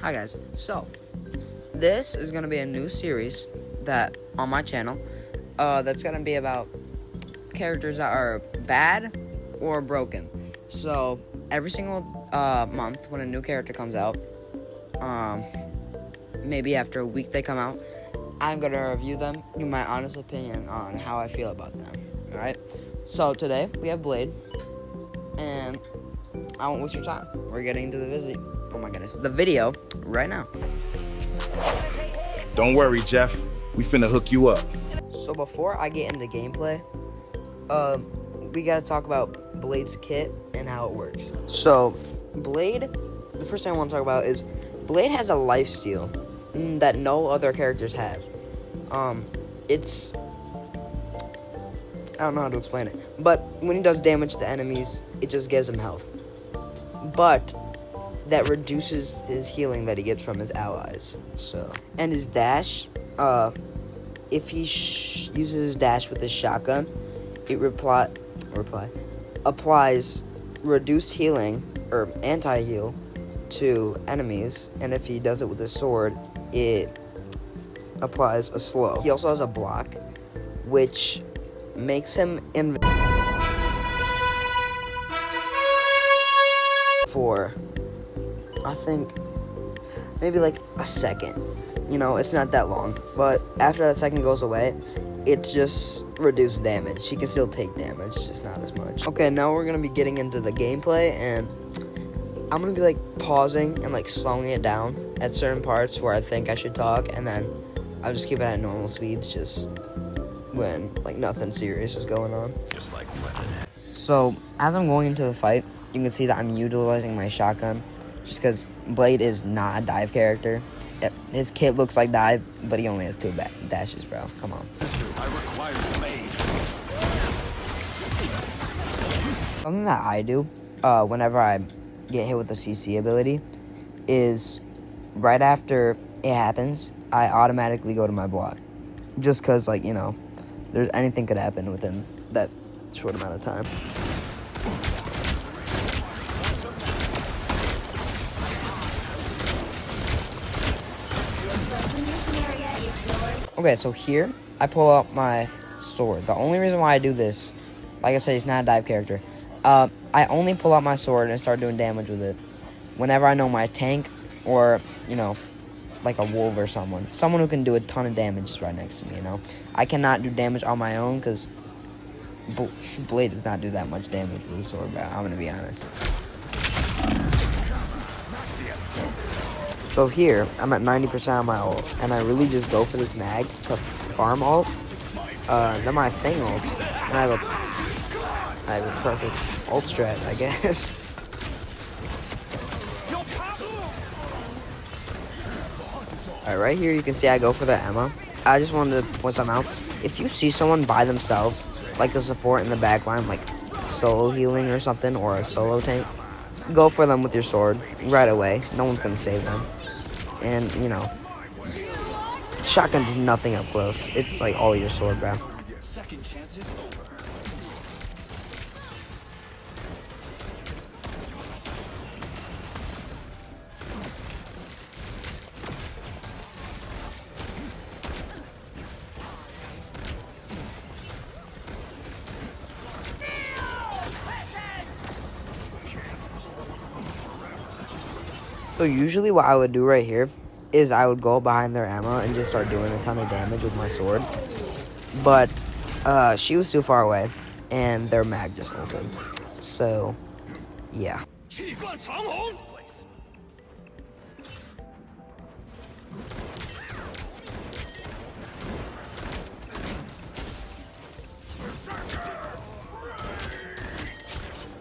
Hi guys, so this is gonna be a new series that on my channel that's gonna be about characters that are bad or broken. So every single month when a new character comes out, maybe after a week they come out, I'm gonna review them, give my honest opinion on how I feel about them. Alright, so today we have Blade, and I won't waste your time. We're getting to the video right now. Don't worry, Jeff. We finna hook you up. So before I get into gameplay, we gotta talk about Blade's kit and how it works. So Blade, the first thing I want to talk about is Blade has a lifesteal that no other characters have. It's, I don't know how to explain it, but when he does damage to enemies, it just gives him health. But that reduces his healing that he gets from his allies. So, and his dash, if he uses his dash with his shotgun, it applies reduced healing or anti-heal to enemies, and if he does it with his sword, it applies a slow. He also has a block, which makes him invincible for, I think, maybe like a second. You know, it's not that long, but after that second goes away, it's just reduced damage. He can still take damage, just not as much. Okay, now we're gonna be getting into the gameplay, and I'm gonna be like pausing and like slowing it down at certain parts where I think I should talk, and then I'll just keep it at normal speeds, just when like nothing serious is going on. Just like So as I'm going into the fight, you can see that I'm utilizing my shotgun, just because Blade is not a dive character. His kit looks like dive, but he only has 2 dashes, bro. Come on. Something that I do whenever I get hit with a CC ability is right after it happens, I automatically go to my block. Just because, like, you know, there's anything could happen within that short amount of time. Okay, so here, I pull out my sword. The only reason why I do this, like I said, he's not a dive character. I only pull out my sword and start doing damage with it whenever I know my tank or, you know, like a wolf or someone who can do a ton of damage is right next to me, you know. I cannot do damage on my own because Blade does not do that much damage with the sword, bro. I'm going to be honest. So here, I'm at 90% of my ult, and I really just go for this mag to farm ult. Then my thing ults, and I have a perfect ult strat, I guess. Alright, right here you can see I go for the Emma. I just wanted to point something out. If you see someone by themselves, like a support in the back line, like solo healing or something, or a solo tank, go for them with your sword right away. No one's gonna save them. And, you know, shotgun does nothing up close. It's like all your sword, bro. So usually what I would do right here is I would go behind their ammo and just start doing a ton of damage with my sword. But she was too far away, and their mag just ulted. So, yeah.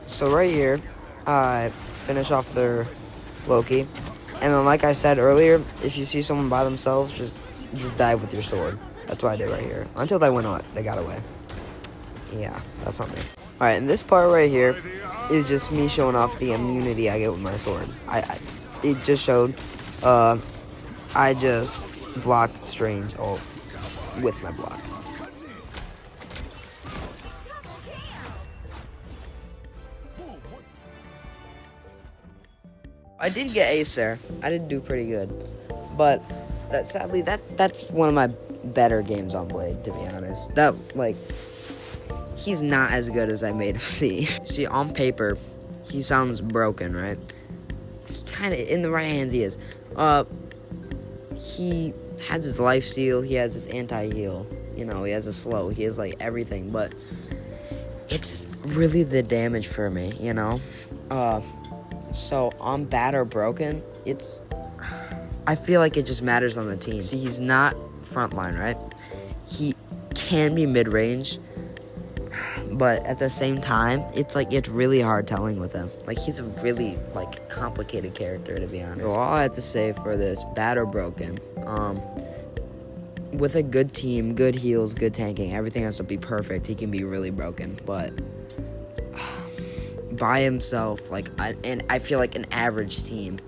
So right here, I finish off their Loki, and then like I said earlier, if you see someone by themselves, just dive with your sword. That's what I did right here until they went out. They got away. Yeah, that's not me. All right, and this part right here is just me showing off the immunity I get with my sword. It just showed. I just blocked Strange ult with my block. I did get ace there. I did do pretty good. But sadly that's one of my better games on Blade, to be honest. That, like, he's not as good as I made him see. See, on paper, he sounds broken, right? Kind of in the right hands he is. He has his lifesteal, he has his anti-heal, you know, he has a slow, he has like everything, but it's really the damage for me, you know. So on bad or broken, I feel like it just matters on the team. See, he's not frontline, right? He can be mid-range, but at the same time, it's really hard telling with him. Like, he's a really, like, complicated character, to be honest. So all I have to say for this, bad or broken, with a good team, good heals, good tanking, everything has to be perfect. He can be really broken, but by himself, and I feel like an average team,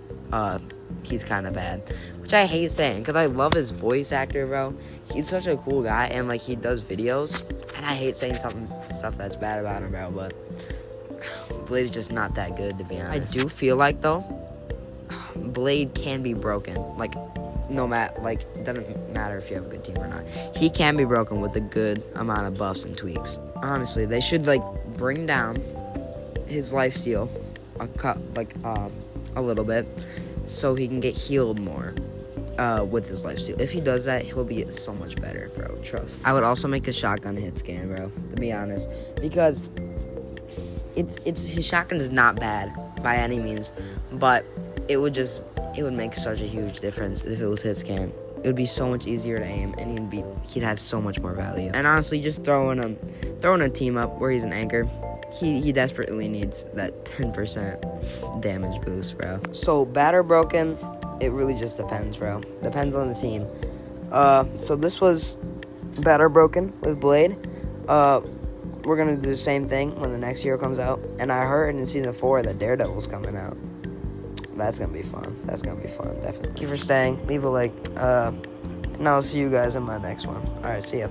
he's kind of bad, which I hate saying, because I love his voice actor, bro. He's such a cool guy, and, like, he does videos, and I hate saying stuff that's bad about him, bro, but Blade's just not that good, to be honest. I do feel like, though, Blade can be broken, like, no matter, like, it doesn't matter if you have a good team or not. He can be broken with a good amount of buffs and tweaks. Honestly, they should, like, bring down his lifesteal a little bit, so he can get healed more with his lifesteal. If he does that, he'll be so much better, bro. Trust. I would also make a shotgun hit scan, bro, to be honest, because his shotgun is not bad by any means, but it would make such a huge difference if it was hit scan. It would be so much easier to aim, and he'd have so much more value. And honestly, just throwing a team up where he's an anchor, he desperately needs that 10% damage boost, bro. So bad or broken, it really just depends, bro. Depends on the team. So this was bad or broken with Blade. We're gonna do the same thing when the next hero comes out. And I heard in season 4 that Daredevil's coming out. That's gonna be fun. Definitely. Thank you for staying. Leave a like. And I'll see you guys in my next one. All right, see ya.